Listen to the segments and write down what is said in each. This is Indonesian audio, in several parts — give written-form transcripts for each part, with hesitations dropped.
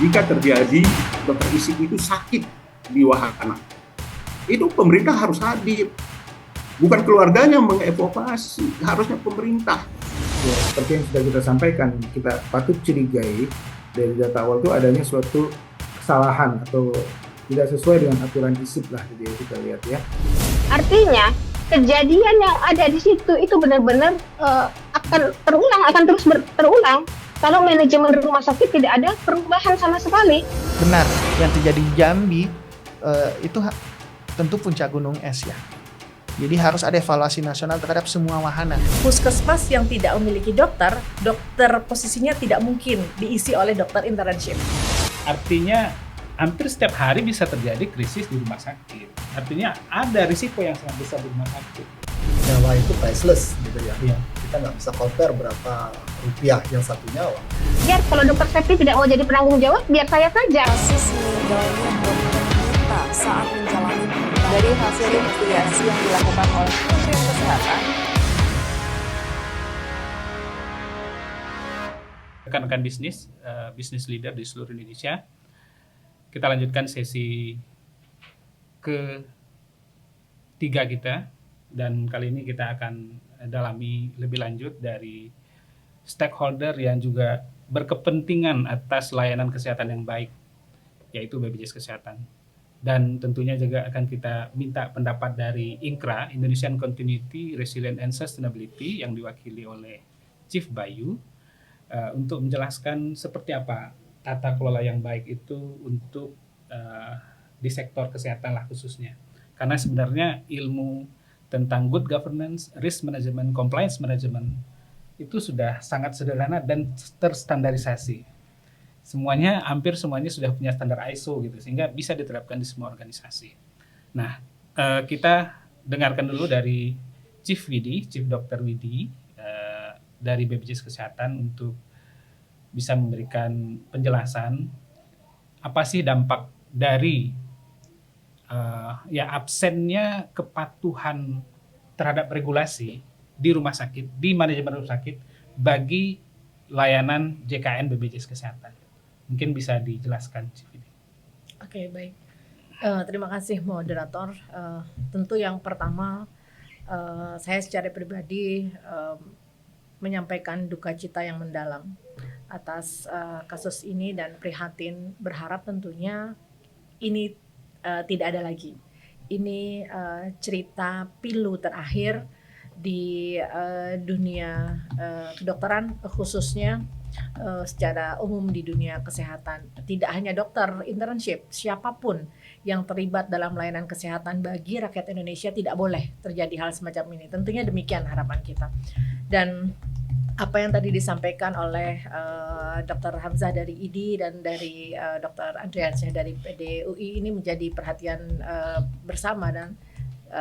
jika terjadi dokter fisik itu sakit di wahana, itu pemerintah harus hadir, bukan keluarganya mengevakuasi, harusnya pemerintah. Ya, seperti yang sudah kita sampaikan, kita patut curigai dari data awal itu adanya suatu kesalahan atau tidak sesuai dengan aturan ISIP lah, gitu ya, kita lihat ya. Artinya kejadian yang ada di situ itu benar-benar akan terulang, akan terus terulang kalau manajemen rumah sakit tidak ada perubahan sama sekali. Benar, yang terjadi di Jambi itu tentu puncak gunung es ya. Jadi harus ada evaluasi nasional terhadap semua wahana. Puskesmas yang tidak memiliki dokter posisinya tidak mungkin diisi oleh dokter internship. Artinya hampir setiap hari bisa terjadi krisis di rumah sakit. Artinya ada risiko yang sangat besar di rumah sakit. Nyawa itu priceless gitu ya. Iya. Kita nggak bisa compare berapa rupiah yang satu nyawa. Biar kalau dokter Septi tidak mau jadi penanggung jawab, biar saya saja. Kasus meninggalnya dokter Nita saat menjalani dari hasil investigasi yang dilakukan oleh Kementerian Kesehatan. Rekan-rekan bisnis leader di seluruh Indonesia, kita lanjutkan sesi ketiga kita, dan kali ini kita akan dalami lebih lanjut dari stakeholder yang juga berkepentingan atas layanan kesehatan yang baik, yaitu BPJS Kesehatan. Dan tentunya juga akan kita minta pendapat dari INCRA, Indonesian Continuity, Resilience and Sustainability, yang diwakili oleh Chief Bayu, untuk menjelaskan seperti apa tata kelola yang baik itu untuk di sektor kesehatan lah khususnya. Karena sebenarnya ilmu tentang good governance, risk management, compliance management itu sudah sangat sederhana dan terstandarisasi. Hampir semuanya sudah punya standar ISO gitu, sehingga bisa diterapkan di semua organisasi. Nah, kita dengarkan dulu dari Chief Dr. Widi dari BPJS Kesehatan untuk bisa memberikan penjelasan apa sih dampak dari absennya kepatuhan terhadap regulasi di rumah sakit, di manajemen rumah sakit bagi layanan JKN BPJS Kesehatan. Mungkin bisa dijelaskan, Chief. Oke, baik. Terima kasih moderator. Tentu yang pertama, saya secara pribadi menyampaikan duka cita yang mendalam atas kasus ini dan prihatin, berharap tentunya ini tidak ada lagi. Ini cerita pilu terakhir di dunia kedokteran, khususnya secara umum di dunia kesehatan. Tidak hanya dokter internship, siapapun yang terlibat dalam layanan kesehatan bagi rakyat Indonesia tidak boleh terjadi hal semacam ini. Tentunya demikian harapan kita. Dan apa yang tadi disampaikan oleh Dr. Hamzah dari IDI dan dari Dr. Andreansyah dari PDUI ini menjadi perhatian bersama, dan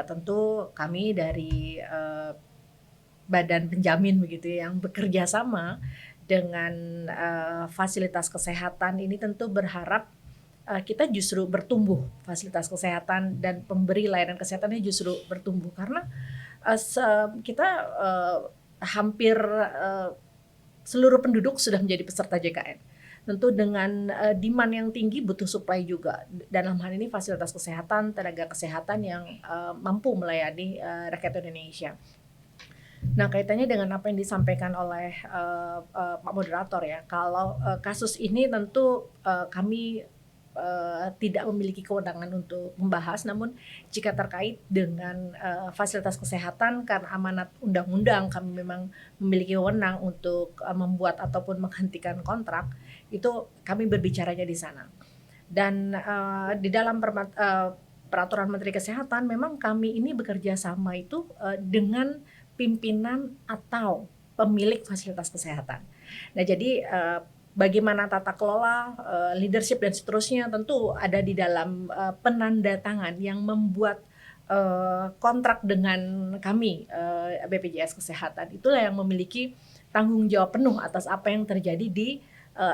tentu kami dari badan penjamin begitu yang bekerja sama dengan fasilitas kesehatan ini tentu berharap kita justru bertumbuh, fasilitas kesehatan dan pemberi layanan kesehatannya justru bertumbuh, karena kita hampir seluruh penduduk sudah menjadi peserta JKN. Tentu dengan demand yang tinggi butuh supply juga. Dalam hal ini fasilitas kesehatan, tenaga kesehatan yang mampu melayani rakyat Indonesia. Nah, kaitannya dengan apa yang disampaikan oleh Pak Moderator ya, kalau kasus ini tentu kami tidak memiliki kewenangan untuk membahas, namun jika terkait dengan fasilitas kesehatan karena amanat undang-undang kami memang memiliki wewenang untuk membuat ataupun menghentikan kontrak, itu kami berbicaranya di sana. Dan di dalam peraturan Menteri Kesehatan memang kami ini bekerja sama itu dengan pimpinan atau pemilik fasilitas kesehatan. Nah, jadi bagaimana tata kelola, leadership dan seterusnya tentu ada di dalam penandatangan yang membuat kontrak dengan kami BPJS Kesehatan. Itulah yang memiliki tanggung jawab penuh atas apa yang terjadi di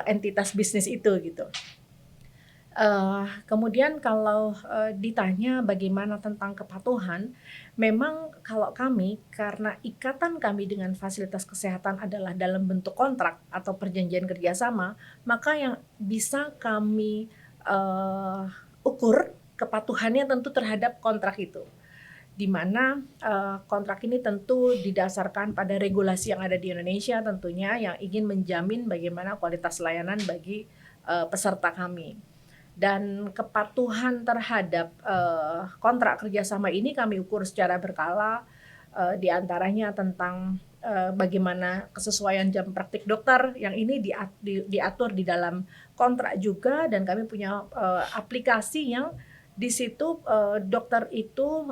entitas bisnis itu gitu. Kemudian kalau ditanya bagaimana tentang kepatuhan, memang kalau kami karena ikatan kami dengan fasilitas kesehatan adalah dalam bentuk kontrak atau perjanjian kerjasama, maka yang bisa kami ukur kepatuhannya tentu terhadap kontrak itu, di mana kontrak ini tentu didasarkan pada regulasi yang ada di Indonesia tentunya yang ingin menjamin bagaimana kualitas layanan bagi peserta kami. Dan kepatuhan terhadap kontrak kerjasama ini kami ukur secara berkala, di antaranya tentang bagaimana kesesuaian jam praktik dokter yang ini diatur di dalam kontrak juga, dan kami punya aplikasi yang di situ dokter itu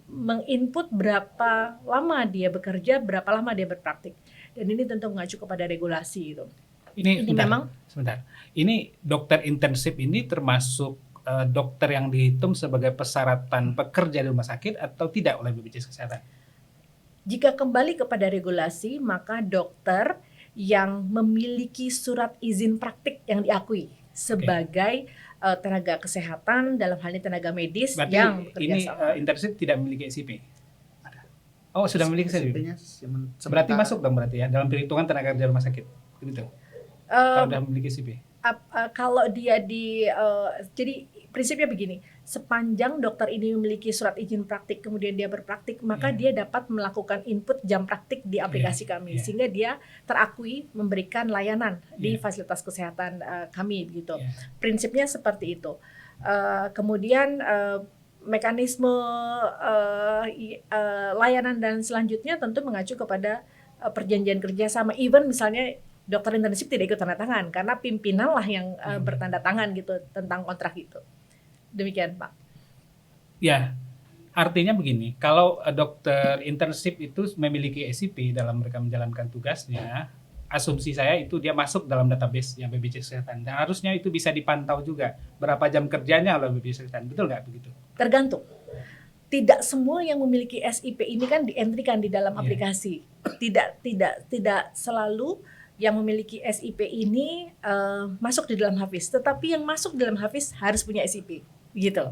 menginput berapa lama dia bekerja, berapa lama dia berpraktik, dan ini tentu mengacu kepada regulasi itu. Ini memang sebentar. Ini dokter intensif ini termasuk dokter yang dihitung sebagai persyaratan pekerja di rumah sakit atau tidak oleh BPJS Kesehatan? Jika kembali kepada regulasi, maka dokter yang memiliki surat izin praktik yang diakui sebagai tenaga kesehatan, dalam hal ini tenaga medis. Berarti yang bekerja ini sama. Intensif tidak memiliki SIP? Oh, sudah memiliki SIP. SIP-nya Berarti masuk dong berarti ya dalam perhitungan tenaga kerja rumah sakit. Gitu. Kalau sudah memiliki SIP. Kalau dia jadi prinsipnya begini, sepanjang dokter ini memiliki surat izin praktik kemudian dia berpraktik, maka dia dapat melakukan input jam praktik di aplikasi kami, sehingga dia terakui memberikan layanan di fasilitas kesehatan kami gitu. Prinsipnya seperti itu. Kemudian mekanisme layanan dan selanjutnya tentu mengacu kepada perjanjian kerjasama. Even misalnya dokter intensif tidak ikut tanda tangan karena pimpinan lah yang bertanda tangan gitu tentang kontrak itu. Demikian, Pak. Ya, artinya begini, kalau dokter intensif itu memiliki SIP dalam mereka menjalankan tugasnya, asumsi saya itu dia masuk dalam database yang BPJS Kesehatan, dan harusnya itu bisa dipantau juga berapa jam kerjanya oleh BPJS Kesehatan, betul nggak begitu? Tergantung. Tidak semua yang memiliki SIP ini kan dientrikan di dalam aplikasi. Tidak selalu yang memiliki SIP ini masuk di dalam Hafiz, tetapi yang masuk di dalam Hafiz harus punya SIP, gitu.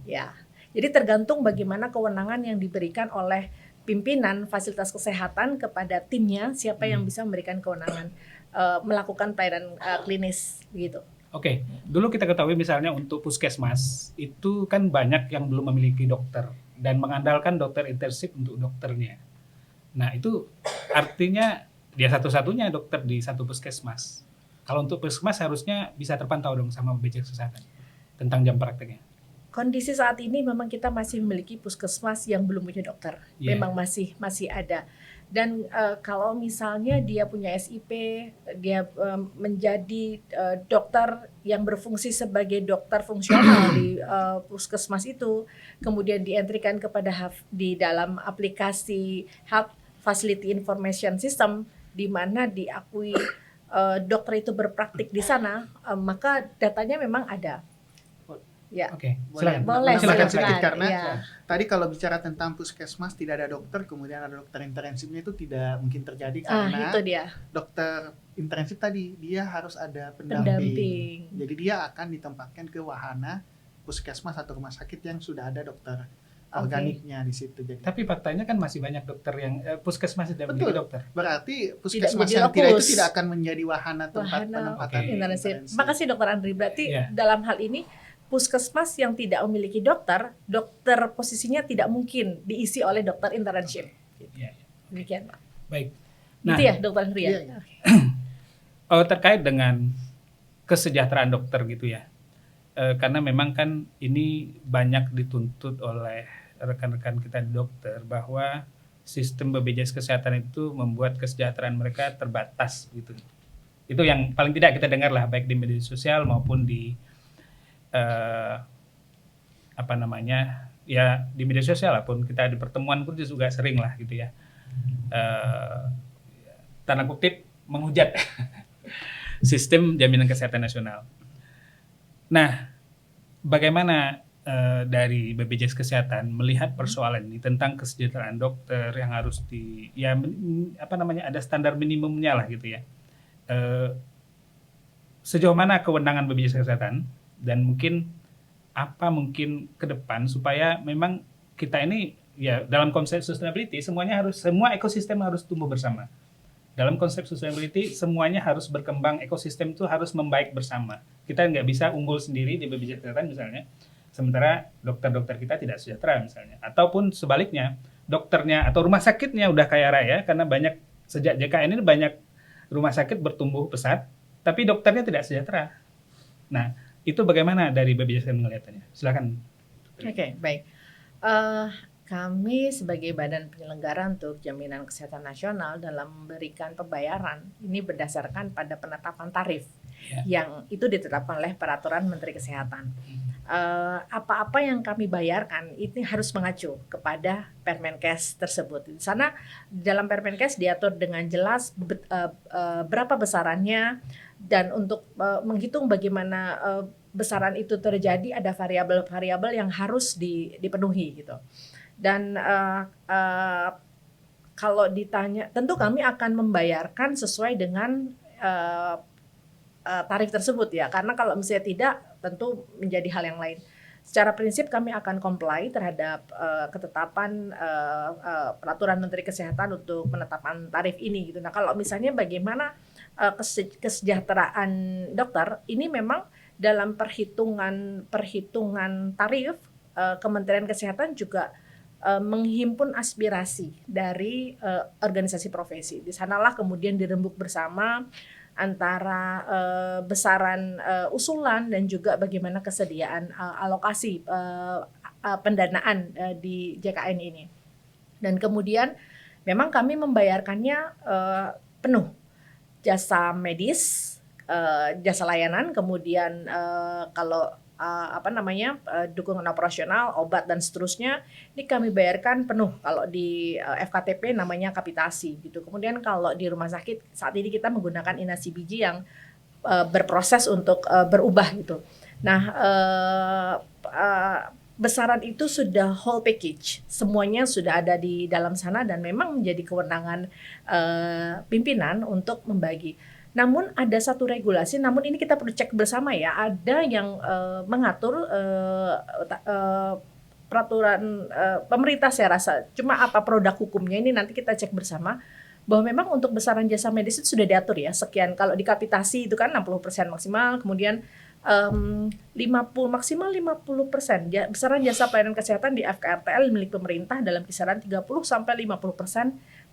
Ya, jadi tergantung bagaimana kewenangan yang diberikan oleh pimpinan fasilitas kesehatan kepada timnya, siapa yang bisa memberikan kewenangan melakukan pelayanan klinis, begitu. Oke, dulu kita ketahui misalnya untuk puskesmas itu kan banyak yang belum memiliki dokter dan mengandalkan dokter intensif untuk dokternya. Nah itu artinya dia satu-satunya dokter di satu puskesmas. Kalau untuk puskesmas harusnya bisa terpantau dong sama BPJS Kesehatan tentang jam prakteknya. Kondisi saat ini memang kita masih memiliki puskesmas yang belum punya dokter. Memang masih ada. Dan kalau misalnya dia punya SIP, dia menjadi dokter yang berfungsi sebagai dokter fungsional di puskesmas itu, kemudian dientrikan kepada di dalam aplikasi Health Facility Information System, di mana diakui dokter itu berpraktik di sana, maka datanya memang ada. Ya. Oke, Boleh, silakan silakan. sedikit karena Ya. tadi kalau bicara tentang puskesmas tidak ada dokter, kemudian ada dokter intensifnya itu tidak mungkin terjadi karena Itu dia. dokter intensif tadi dia harus ada pendamping. Pendamping. Jadi dia akan ditempatkan ke wahana puskesmas atau rumah sakit yang sudah ada dokter organiknya di situ. Jadi Tapi faktanya kan masih banyak dokter yang puskesmas tidak memiliki dokter. berarti puskesmas menjadi yang tidak itu lokus. tidak akan menjadi wahana tempat Wahana penempatan intensif. intensif. Makasih Dokter Andri. Berarti Iya. dalam hal ini puskesmas yang tidak memiliki dokter posisinya tidak mungkin diisi oleh dokter internship. Iya. Demikian, Pak. Baik. Itu ya, Dokter Andri ya. Iya. Terkait dengan kesejahteraan dokter gitu ya. Karena memang kan ini banyak dituntut oleh rekan-rekan kita di dokter bahwa sistem BPJS Kesehatan itu membuat kesejahteraan mereka terbatas gitu. Itu yang paling tidak kita dengar lah baik di media sosial maupun di di media sosial pun kita di pertemuan pun juga sering lah gitu ya. Tanda kutip menghujat sistem jaminan kesehatan nasional. Nah, bagaimana dari BPJS Kesehatan melihat persoalan ini tentang kesejahteraan dokter yang harus ada standar minimumnya lah gitu ya. Sejauh mana kewenangan BPJS Kesehatan dan mungkin ke depan supaya memang kita ini ya dalam konsep sustainability semua ekosistem harus tumbuh bersama. Dalam konsep sustainability semuanya harus berkembang, ekosistem itu harus membaik bersama. Kita nggak bisa unggul sendiri di BPJS Kesehatan misalnya, sementara dokter-dokter kita tidak sejahtera misalnya. Ataupun sebaliknya, dokternya atau rumah sakitnya udah kaya raya karena sejak JKN ini banyak rumah sakit bertumbuh pesat, tapi dokternya tidak sejahtera. Nah, itu bagaimana dari BPJS melihatnya? Silakan. Oke, baik. Kami sebagai badan penyelenggara untuk jaminan kesehatan nasional dalam memberikan pembayaran ini berdasarkan pada penetapan tarif yang itu ditetapkan oleh peraturan Menteri Kesehatan. Apa-apa yang kami bayarkan ini harus mengacu kepada Permenkes tersebut. Di sana dalam Permenkes diatur dengan jelas berapa besarannya, dan untuk menghitung bagaimana besaran itu terjadi ada variabel-variabel yang harus dipenuhi gitu. Dan kalau ditanya, tentu kami akan membayarkan sesuai dengan tarif tersebut ya, karena kalau misalnya tidak, tentu menjadi hal yang lain. Secara prinsip kami akan comply terhadap ketetapan peraturan Menteri Kesehatan untuk penetapan tarif ini gitu. Nah, kalau misalnya bagaimana kesejahteraan dokter, ini memang dalam perhitungan tarif Kementerian Kesehatan juga menghimpun aspirasi dari organisasi profesi. Di sanalah kemudian dirembuk bersama antara besaran usulan dan juga bagaimana kesediaan alokasi pendanaan di JKN ini. Dan kemudian memang kami membayarkannya penuh, jasa medis, jasa layanan, kemudian kalau dukungan operasional, obat dan seterusnya, ini kami bayarkan penuh. Kalau di FKTP namanya kapitasi gitu. Kemudian kalau di rumah sakit saat ini kita menggunakan inasi biji yang berproses untuk berubah gitu. Nah, besaran itu sudah whole package, semuanya sudah ada di dalam sana dan memang menjadi kewenangan pimpinan untuk membagi. Namun ada satu regulasi, namun ini kita perlu cek bersama ya, ada yang mengatur peraturan pemerintah saya rasa, cuma apa produk hukumnya ini nanti kita cek bersama, bahwa memang untuk besaran jasa medis itu sudah diatur ya, sekian. Kalau di kapitasi itu kan 60% maksimal, kemudian maksimal 50%. Besaran jasa pelayanan kesehatan di FKRTL milik pemerintah dalam kisaran 30-50%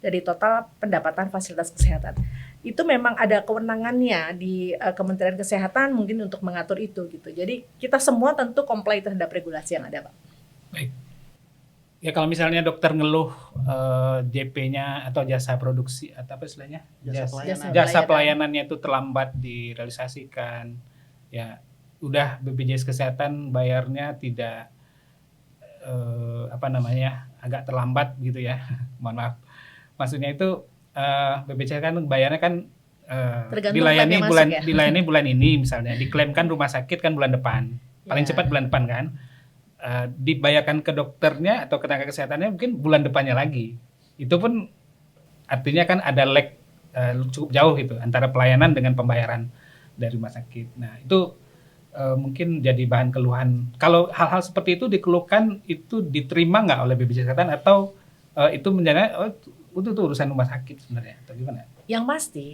dari total pendapatan fasilitas kesehatan. Itu memang ada kewenangannya di Kementerian Kesehatan mungkin untuk mengatur itu gitu. Jadi kita semua tentu comply terhadap regulasi yang ada, Pak. Baik. Ya kalau misalnya dokter ngeluh JP-nya atau jasa produksi atau apa istilahnya? Jasa pelayanannya itu terlambat direalisasikan. Ya, udah BPJS Kesehatan bayarnya tidak agak terlambat gitu ya. Mohon maaf. Maksudnya itu BPJS kan bayarnya kan dilayani bulan ini misalnya, diklaimkan rumah sakit kan bulan depan. Paling cepat bulan depan kan. Dibayarkan ke dokternya atau ke tenaga kesehatannya mungkin bulan depannya lagi. Itu pun artinya kan ada lag cukup jauh gitu antara pelayanan dengan pembayaran dari rumah sakit. Nah, itu mungkin jadi bahan keluhan. Kalau hal-hal seperti itu dikeluhkan, itu diterima nggak oleh BPJS Kesehatan atau itu menjadi itu urusan rumah sakit sebenarnya atau gimana? Yang pasti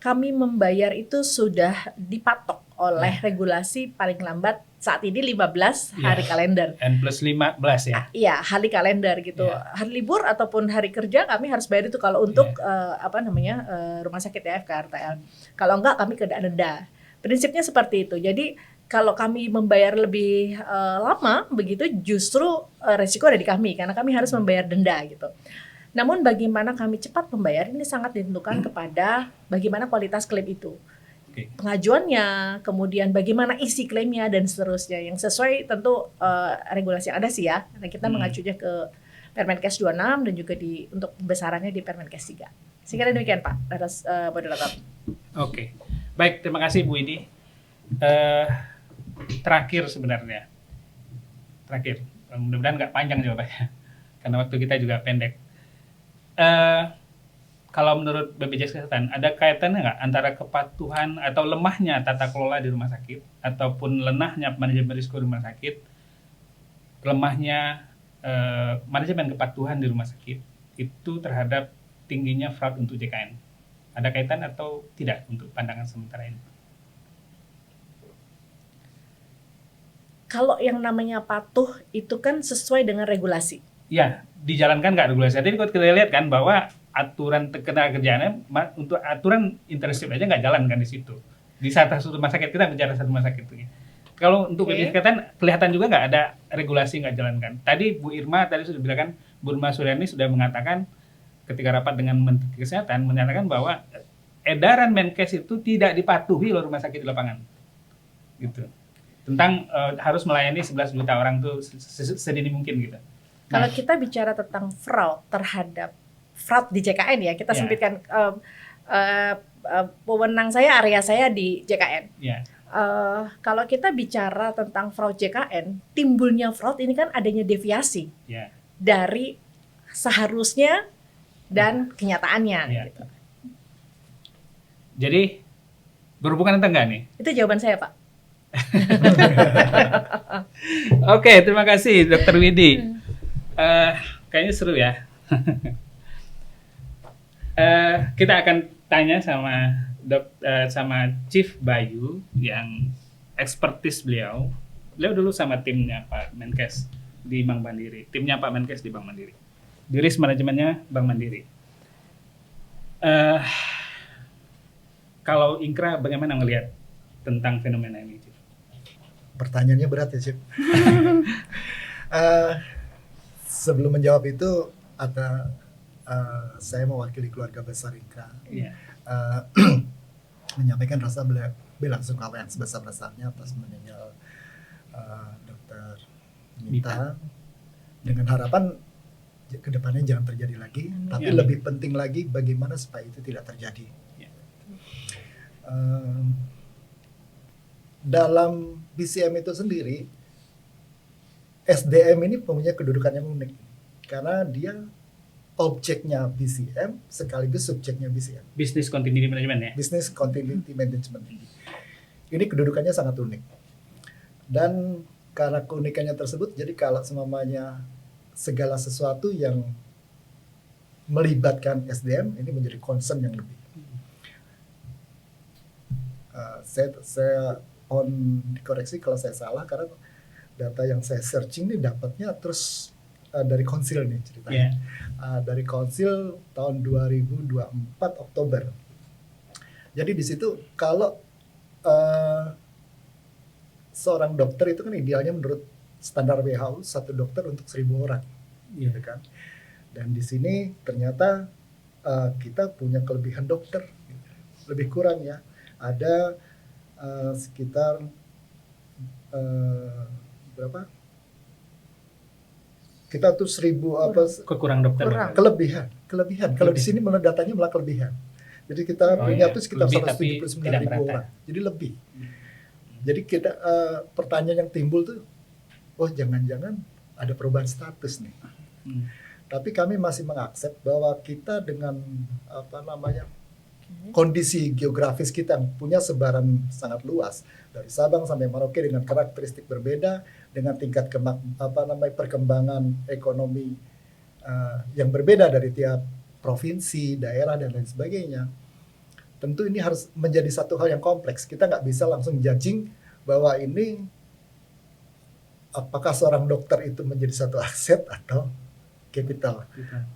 kami membayar itu sudah dipatok oleh regulasi paling lambat saat ini 15 hari kalender. N+15 ya? Iya, hari kalender gitu. Hari libur ataupun hari kerja kami harus bayar itu kalau untuk rumah sakit ya FKRTL. Kalau enggak kami kena denda. Prinsipnya seperti itu. Jadi kalau kami membayar lebih lama begitu justru resiko ada di kami karena kami harus membayar denda gitu. Namun bagaimana kami cepat membayar ini sangat ditentukan kepada bagaimana kualitas klaim itu. Pengajuannya, kemudian bagaimana isi klaimnya dan seterusnya yang sesuai tentu regulasi yang ada sih ya. Nah, kita mengacunya ke Permenkes 26 dan juga untuk besarannya di Permenkes 3. Sehingga demikian Pak, atas moderator. Oke. Baik, terima kasih Bu Idi. Terakhir sebenarnya. Mudah-mudahan nggak panjang jawabannya karena waktu kita juga pendek. kalau menurut BPJS Kesehatan ada kaitannya nggak antara kepatuhan atau lemahnya tata kelola di rumah sakit ataupun lenahnya manajemen risiko di rumah sakit, lemahnya manajemen kepatuhan di rumah sakit itu terhadap tingginya fraud untuk JKN? Ada kaitan atau tidak untuk pandangan sementara ini? Kalau yang namanya patuh itu kan sesuai dengan regulasi. Ya, dijalankan nggak regulasi? Tadi kita lihat kan bahwa aturan ketenagakerjaannya untuk aturan internship aja nggak jalan kan di situ. Di satu rumah sakit, kita bicara satu rumah sakit. Kalau untuk BPJS Kesehatan kelihatan juga nggak ada regulasi nggak jalankan. Tadi Bu Irma tadi sudah bilang kan, Bu Irma Suryani sudah mengatakan ketika rapat dengan Menteri Kesehatan menyatakan bahwa edaran Menkes itu tidak dipatuhi oleh rumah sakit di lapangan. Gitu. Tentang harus melayani 11 juta orang tuh sedini mungkin gitu. Kalau kita bicara tentang fraud terhadap fraud di JKN ya, kita sempitkan wewenang saya, area saya di JKN. Kalau kita bicara tentang fraud JKN, timbulnya fraud ini kan adanya deviasi dari seharusnya dan kenyataannya. Gitu. Jadi berhubungan atau enggak nih? Itu jawaban saya, Pak. Oke, terima kasih Dr. Widi. Kayaknya seru ya. Kita akan tanya sama Chief Bayu yang expertise beliau dulu sama timnya Pak Menkes di Bank Mandiri, timnya Pak Menkes di Bank Mandiri, di risk manajemennya Bank Mandiri. Kalau Inkra bagaimana melihat tentang fenomena ini, Chief? Pertanyaannya berat ya, Chief. Sebelum menjawab itu, saya mewakili keluarga besar Inkra. Menyampaikan rasa belasungkawa yang sebesar-besarnya atas meninggal Dr. Mita, dengan harapan kedepannya jangan terjadi lagi, tapi lebih penting lagi bagaimana supaya itu tidak terjadi. Dalam BCM itu sendiri, SDM ini punya kedudukan yang unik karena dia objeknya BCM sekaligus subjeknya BCM. Business Continuity Management ya? Business Continuity Management. Ini kedudukannya sangat unik. Dan karena keunikannya tersebut, jadi kalau semuanya segala sesuatu yang melibatkan SDM ini menjadi concern yang lebih. Saya dikoreksi kalau saya salah karena data yang saya searching ini dapatnya terus dari konsil nih ceritanya. Dari konsil tahun 2024 Oktober. Jadi di situ kalau seorang dokter itu kan idealnya menurut standar WHO 1 dokter untuk 1.000 orang, gitu kan. Dan di sini ternyata kita punya kelebihan dokter, lebih kurang ya. Ada sekitar berapa? Kita tuh 1.000 apa? Kurang dokter. Kelebihan. Kalau di sini malah datanya malah kelebihan. Jadi kita punya tuh sekitar 179.000 orang. Jadi lebih. Jadi kita pertanyaan yang timbul tuh, oh jangan-jangan ada perubahan status nih. Tapi kami masih mengaksep bahwa kita dengan kondisi geografis kita yang punya sebaran sangat luas dari Sabang sampai Merauke dengan karakteristik berbeda, dengan tingkat perkembangan ekonomi yang berbeda dari tiap provinsi, daerah dan lain sebagainya. Tentu ini harus menjadi satu hal yang kompleks. Kita nggak bisa langsung judging bahwa ini apakah seorang dokter itu menjadi satu aset atau capital.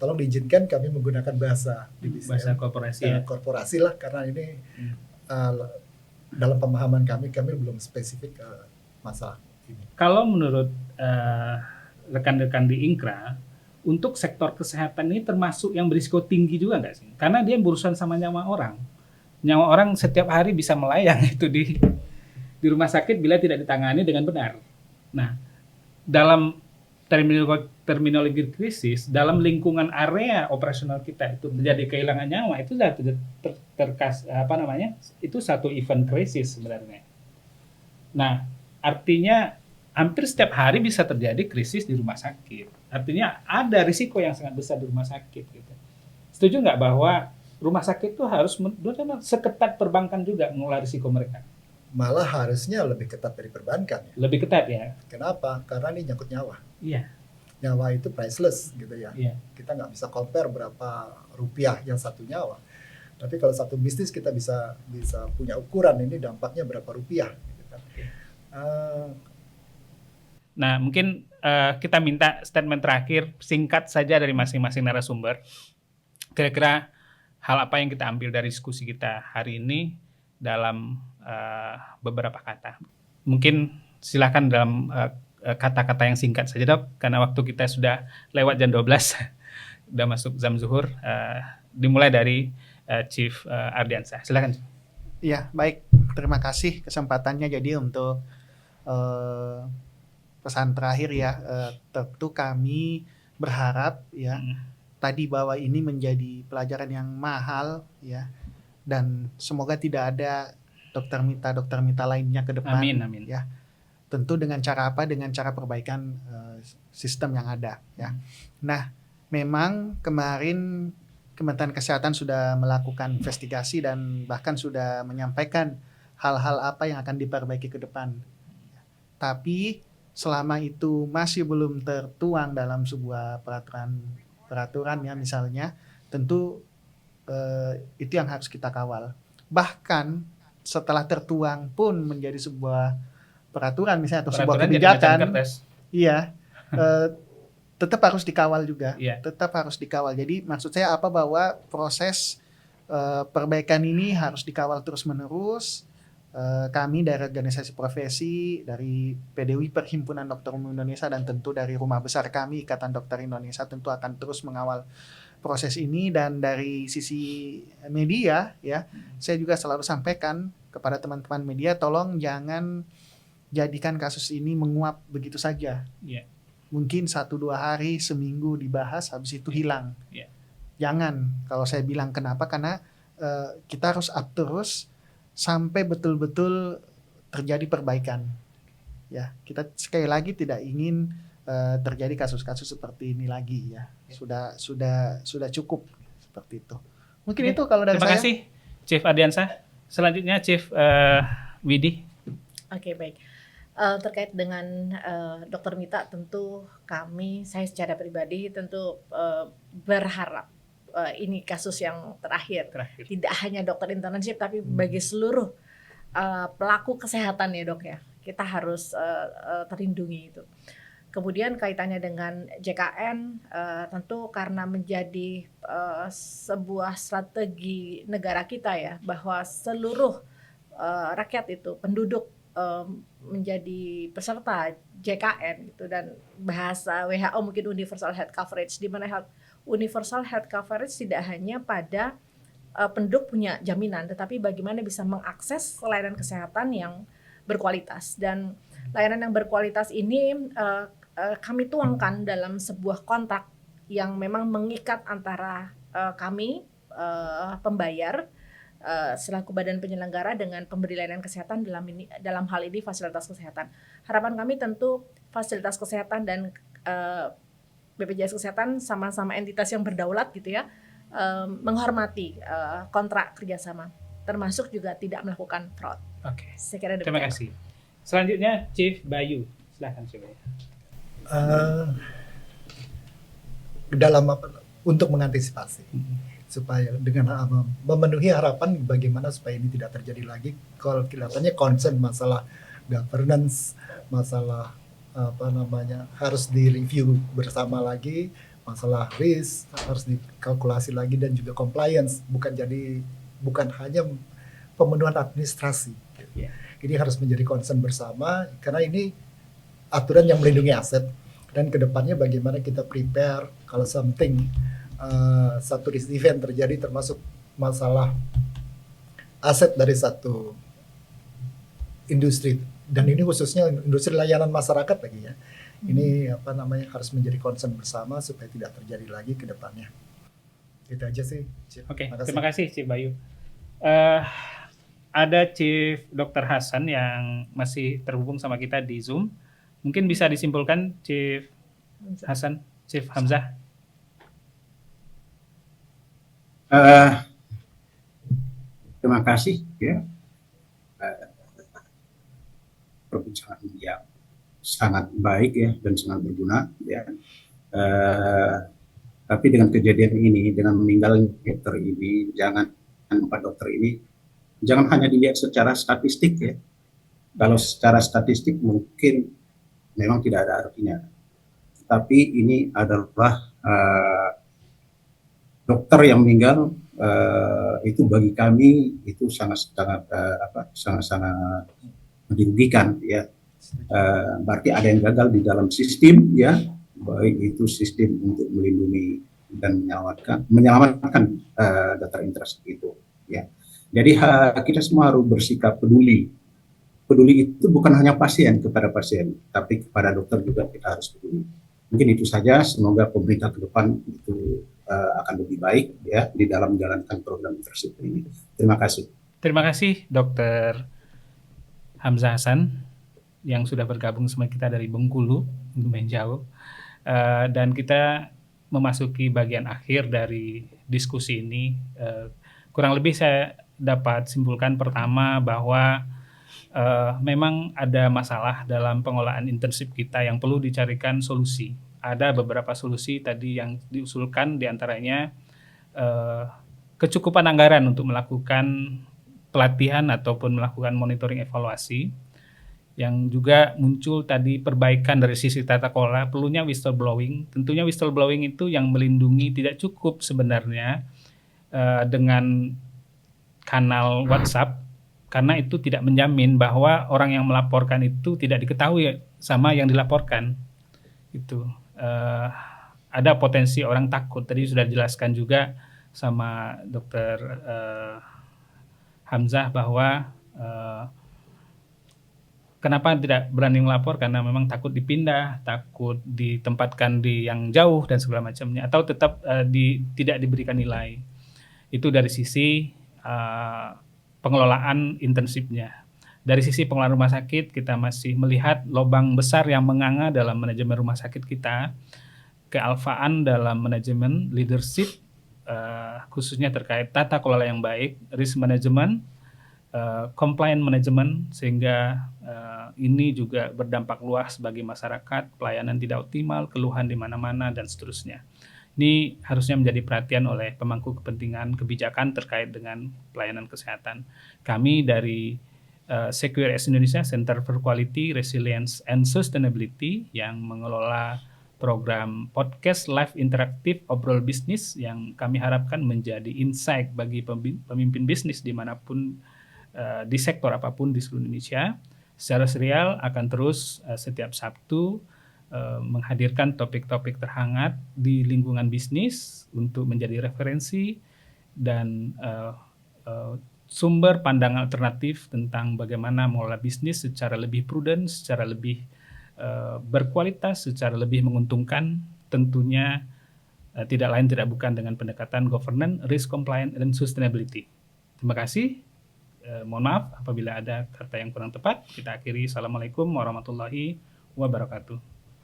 Tolong diizinkan kami menggunakan bahasa bahasa korporasi korporasi lah, karena ini dalam pemahaman kami belum spesifik masalah ini. Kalau menurut rekan-rekan di Inkra, untuk sektor kesehatan ini termasuk yang berisiko tinggi juga nggak sih? Karena dia berurusan sama nyawa orang. Nyawa orang setiap hari bisa melayang itu di rumah sakit bila tidak ditangani dengan benar. Nah, dalam terminologi krisis, dalam lingkungan area operasional kita itu terjadi kehilangan nyawa, itu sudah itu satu event krisis sebenarnya. Nah, artinya hampir setiap hari bisa terjadi krisis di rumah sakit. Artinya ada risiko yang sangat besar di rumah sakit. Gitu. Setuju nggak bahwa rumah sakit itu harus seketat perbankan juga mengelola risiko mereka. Malah harusnya lebih ketat dari perbankan. Ya. Lebih ketat ya. Kenapa? Karena ini nyangkut nyawa. Iya. Nyawa itu priceless gitu ya. Iya. Kita nggak bisa compare berapa rupiah yang satu nyawa. Tapi kalau satu bisnis kita bisa punya ukuran ini dampaknya berapa rupiah. Gitu kan. Nah, mungkin kita minta statement terakhir singkat saja dari masing-masing narasumber. Kira-kira hal apa yang kita ambil dari diskusi kita hari ini dalam beberapa kata. Mungkin silakan dalam kata-kata yang singkat saja, Dok, karena waktu kita sudah lewat jam 12, sudah masuk jam zuhur. Dimulai dari Chief Ardiansyah. Silakan. Iya, baik. Terima kasih kesempatannya. Jadi untuk pesan terakhir ya, tentu kami berharap ya tadi bahwa ini menjadi pelajaran yang mahal ya, dan semoga tidak ada dokter mita lainnya ke depan. Amin, amin. Ya, tentu dengan cara apa? Dengan cara perbaikan sistem yang ada ya. Nah, memang kemarin Kementerian Kesehatan sudah melakukan investigasi dan bahkan sudah menyampaikan hal-hal apa yang akan diperbaiki ke depan. Tapi selama itu masih belum tertuang dalam sebuah peraturan ya misalnya, tentu itu yang harus kita kawal. Bahkan setelah tertuang pun menjadi sebuah peraturan misalnya atau sebuah kebijakan, iya, tetap harus dikawal juga, tetap harus dikawal. Jadi maksud saya apa, bahwa proses perbaikan ini harus dikawal terus-menerus. Kami dari organisasi profesi, dari PDWI Perhimpunan Dokter Umum Indonesia, dan tentu dari rumah besar kami Ikatan Dokter Indonesia tentu akan terus mengawal proses ini. Dan dari sisi media ya, saya juga selalu sampaikan kepada teman-teman media, tolong jangan jadikan kasus ini menguap begitu saja. Mungkin 1-2 hari, seminggu dibahas, habis itu hilang. Jangan. Kalau saya bilang kenapa, karena kita harus up terus sampai betul-betul terjadi perbaikan. Ya, kita sekali lagi tidak ingin terjadi kasus-kasus seperti ini lagi ya. Sudah cukup seperti itu. Mungkin itu kalau dari Terima saya. kasih Chief Ardiansyah. Selanjutnya Chief Widi. Oke, baik. Terkait dengan Dr. Mita, tentu saya secara pribadi tentu berharap ini kasus yang terakhir. Tidak hanya dokter internship, tapi bagi seluruh pelaku kesehatan ya, Dok ya. Kita harus terlindungi itu. Kemudian kaitannya dengan JKN, tentu karena menjadi sebuah strategi negara kita ya, bahwa seluruh rakyat itu, penduduk menjadi peserta JKN gitu, dan bahasa WHO mungkin universal health coverage, di mana universal health coverage tidak hanya pada penduduk punya jaminan, tetapi bagaimana bisa mengakses layanan kesehatan yang berkualitas. Dan layanan yang berkualitas ini kami tuangkan dalam sebuah kontrak yang memang mengikat antara kami pembayar selaku badan penyelenggara dengan pemberi layanan kesehatan, dalam hal ini fasilitas kesehatan. Harapan kami tentu fasilitas kesehatan dan BPJS Kesehatan sama-sama entitas yang berdaulat gitu ya, menghormati kontrak kerjasama, termasuk juga tidak melakukan fraud. Oke. Saya kira demikian. Terima kasih. Selanjutnya Chief Bayu, silakan Chief Bayu. Untuk mengantisipasi supaya dengan memenuhi harapan bagaimana supaya ini tidak terjadi lagi, kalau kelihatannya concern masalah governance, masalah harus direview bersama lagi, masalah risk harus dikalkulasi lagi, dan juga compliance, bukan hanya pemenuhan administrasi. Ini harus menjadi concern bersama, karena ini aturan yang melindungi aset, dan kedepannya bagaimana kita prepare kalau satu event terjadi, termasuk masalah aset dari satu industri, dan ini khususnya industri layanan masyarakat lagi ya. Ini harus menjadi concern bersama supaya tidak terjadi lagi ke depannya. Itu aja sih. Oke, terima kasih Chief Bayu. Ada Chief Dr. Hasan yang masih terhubung sama kita di Zoom. Mungkin bisa disimpulkan Chief Hasan, Chief Hamzah. Terima kasih ya, eh, perbincangan yang sangat baik ya dan sangat berguna ya. Eh, tapi dengan kejadian ini, dengan meninggalnya dokter ini, jangan 4 dokter ini, jangan hanya dilihat secara statistik ya. Kalau secara statistik mungkin memang tidak ada artinya. Tapi ini adalah dokter yang meninggal, itu bagi kami itu sangat-sangat sangat-sangat dirugikan ya. Berarti ada yang gagal di dalam sistem ya, baik itu sistem untuk melindungi dan menyelamatkan data interaksi itu ya. Jadi kita semua harus bersikap peduli. Peduli itu bukan hanya pasien kepada pasien, tapi kepada dokter juga kita harus peduli. Mungkin itu saja. Semoga pemerintah ke depan itu akan lebih baik ya di dalam menjalankan program internship ini. Terima kasih. Terima kasih Dr. Hamzah Hasan yang sudah bergabung sama kita dari Bengkulu, lumayan jauh. Dan kita memasuki bagian akhir dari diskusi ini. Kurang lebih saya dapat simpulkan pertama bahwa memang ada masalah dalam pengolahan internship kita yang perlu dicarikan solusi. Ada beberapa solusi tadi yang diusulkan, diantaranya kecukupan anggaran untuk melakukan pelatihan ataupun melakukan monitoring evaluasi. Yang juga muncul tadi perbaikan dari sisi tata kelola, perlunya whistleblowing. Tentunya whistleblowing itu yang melindungi tidak cukup sebenarnya dengan kanal WhatsApp, karena itu tidak menjamin bahwa orang yang melaporkan itu tidak diketahui sama yang dilaporkan. Itu ada potensi orang takut. Tadi sudah dijelaskan juga sama Dr. Hamzah bahwa kenapa tidak berani melapor, karena memang takut dipindah, takut ditempatkan di yang jauh dan segala macamnya, atau tetap tidak diberikan nilai. Itu dari sisi pengelolaan internshipnya. Dari sisi pengelolaan rumah sakit, kita masih melihat lubang besar yang menganga dalam manajemen rumah sakit kita, kealfaan dalam manajemen leadership, khususnya terkait tata kelola yang baik, risk management, compliance management, sehingga ini juga berdampak luas bagi masyarakat, pelayanan tidak optimal, keluhan di mana-mana, dan seterusnya. Ini harusnya menjadi perhatian oleh pemangku kepentingan kebijakan terkait dengan pelayanan kesehatan. Kami dari Secure S Indonesia Center for Quality, Resilience and Sustainability yang mengelola program podcast live interaktif obrol bisnis yang kami harapkan menjadi insight bagi pemimpin bisnis dimanapun di sektor apapun di seluruh Indonesia. Secara serial akan terus setiap Sabtu menghadirkan topik-topik terhangat di lingkungan bisnis untuk menjadi referensi dan sumber pandangan alternatif tentang bagaimana mengelola bisnis secara lebih prudent, secara lebih berkualitas, secara lebih menguntungkan, tentunya tidak lain tidak bukan dengan pendekatan governance, risk compliance, dan sustainability. Terima kasih. Mohon maaf apabila ada kata yang kurang tepat. Kita akhiri. Assalamualaikum warahmatullahi wabarakatuh.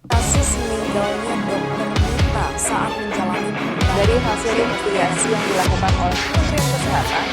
Kasus meninggalnya Dr. Mita saat menjalani dari hasil investigasi yang dilakukan oleh Kementerian Kesehatan